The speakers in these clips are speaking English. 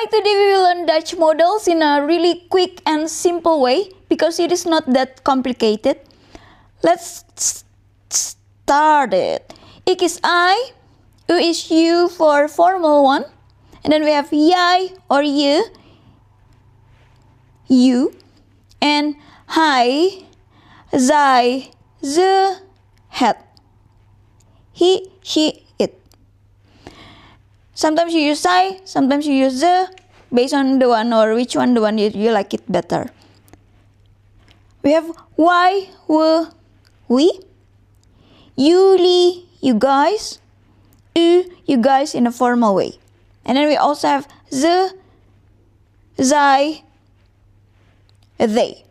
Why today we will learn Dutch models in a really quick and simple way, because it is not that complicated. Let's start it. Ik is I, u is you for formal one, and then we have jij or you, and hij, zij, ze, het, he, she, it. Sometimes you use zij, sometimes you use ze, based on the one or which one the one you like it better. We have wij, we, jullie, you guys, u, you guys in a formal way. And then we also have ze, zij, they.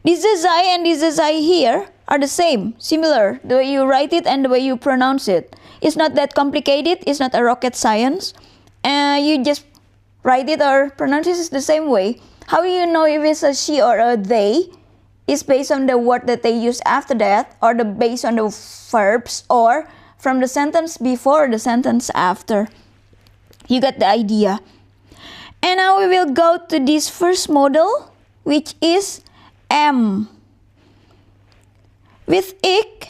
This zij and this zij here are the same, similar, the way you write it and the way you pronounce it. It's not that complicated, it's not a rocket science. You just write it or pronounce it the same way. How do you know if it's a she or a they? It's based on the word that they use after that, or based on the verbs, or from the sentence before or the sentence after. You got the idea. And now we will go to this first model, which is am. With ik,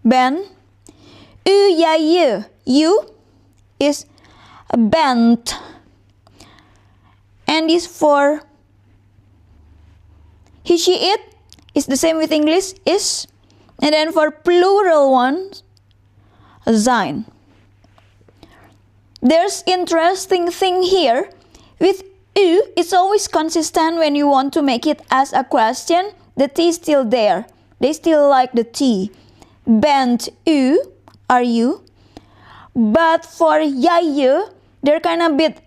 ben, u, jij, je, you is bent. And this for he, she, it is the same with English, is. And then for plural ones, zijn. There's interesting thing here. With u, it's always consistent when you want to make it as a question. The T is still there. They still like the T. Bent u, are you? But for jij, je, they're kind of a bit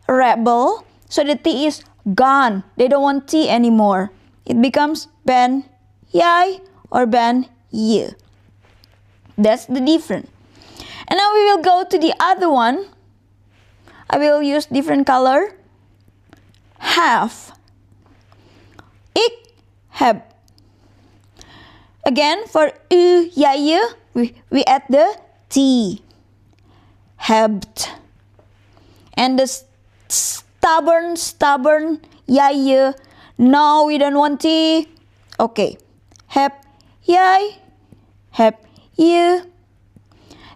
rebel. So the T is gone. They don't want T anymore. It becomes ben, jij, or ben, je. That's the difference. And now we will go to the other one. I will use different color. Have. Ik heb. Again, for u, jij, je, we add the T. Hebt. And the stubborn, jij, je. No, we don't want T. Okay. Heb jij, heb je.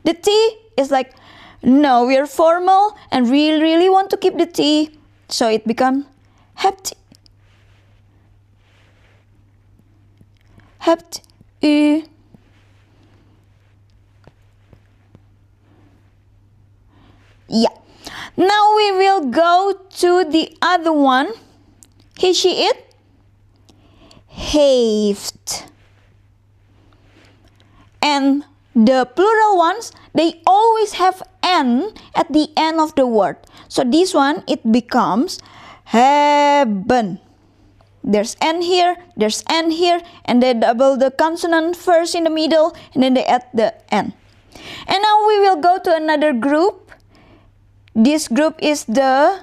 The T is like, no, we are formal and we really want to keep the T. So it becomes hebt. Hebt u. Yeah. Now we will go to the other one. He, she, it. Heeft. And the plural ones, they always have N at the end of the word. So this one, it becomes hebben. There's N here, there's N here, and they double the consonant first in the middle, and then they add the N. And now we will go to another group. This group is the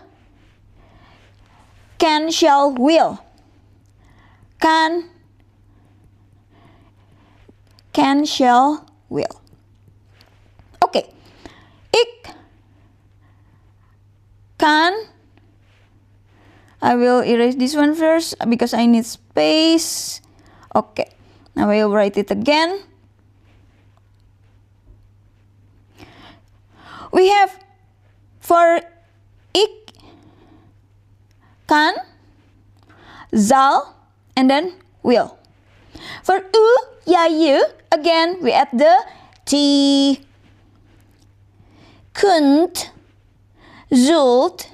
can, shall, will. Can, shall, will. Okay. Ik kan. I will erase this one first because I need space. Okay. Now I will write it again. We have for ik kan, zal, and then will. For u, jij, je, again we add the T. Kunt, zult,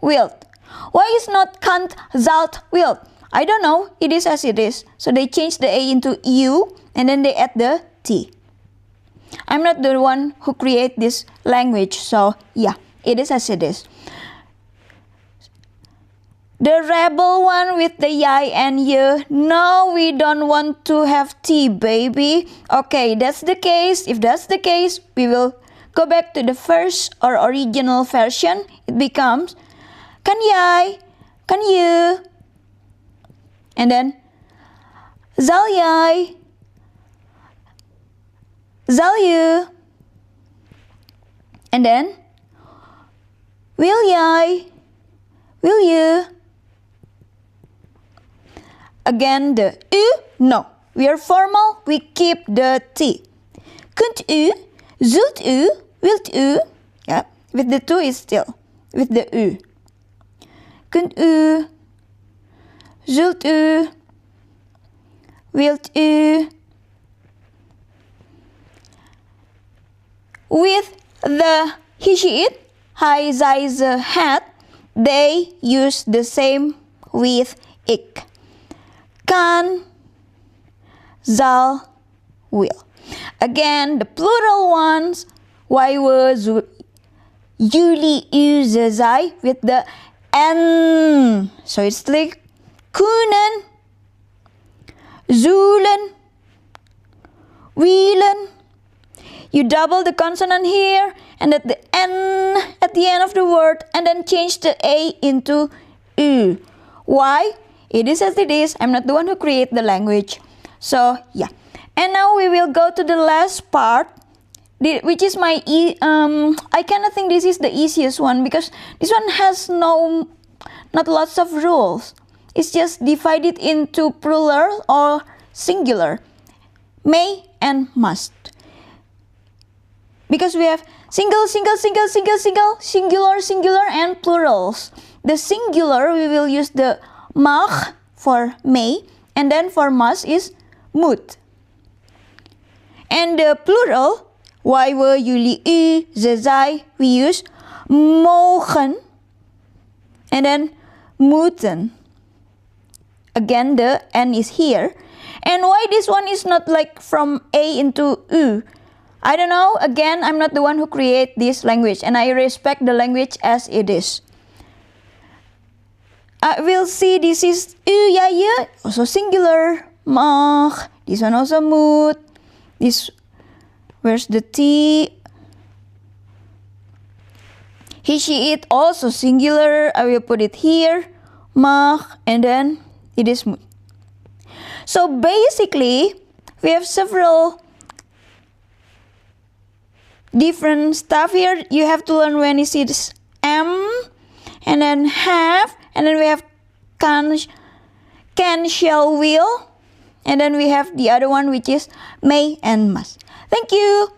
wilt. Why is not kant, zalt, wilt? I don't know. It is as it is. So they change the A into U and then they add the T. I'm not the one who create this language. So yeah, it is as it is. The rebel one with the jij and je. No, we don't want to have T, baby. Okay, that's the case. If that's the case, we will go back to the first or original version. It becomes kan jij, kan je. And then zal jij, zal je. And then Will jij? Will you? Again the u, no. We are formal, we keep the T. Kunt u? Zult u? Wilt u? Yeah, with the to is still, with the u. Kunt u? Zult u? Wilt u? With the he, she, it, hij, zij, ze, het, they use the same with ik. Kan, zal, will. Again, the plural ones, wij, we, ze, jullie, u, ze, zij, with the n. So it's like kunnen, zullen, willen. You double the consonant here and at the N at the end of the word and then change the A into U. Why? It is as it is. I'm not the one who create the language. So yeah. And now we will go to the last part, which is my, I kind of think this is the easiest one because this one has not lots of rules. It's just divided into plural or singular. May and must. Because we have single, singular, and plurals. The singular, we will use the mag for may, and then for must is moet. And the plural, wij, we, jullie, u, ze, zij, we use mogen, and then moeten. Again, the N is here. And why this one is not like from A into U? I don't know. Again, I'm not the one who create this language and I respect the language as it is. I will see this is u, ja, je, also singular, mag, this one also moet, this, where's the T? He, she, it, also singular, I will put it here, mag, and then it is moet. So basically, we have several different stuff here. You have to learn when you see this M, and then have, and then we have can, shall, will, and then we have the other one which is may and must. Thank you.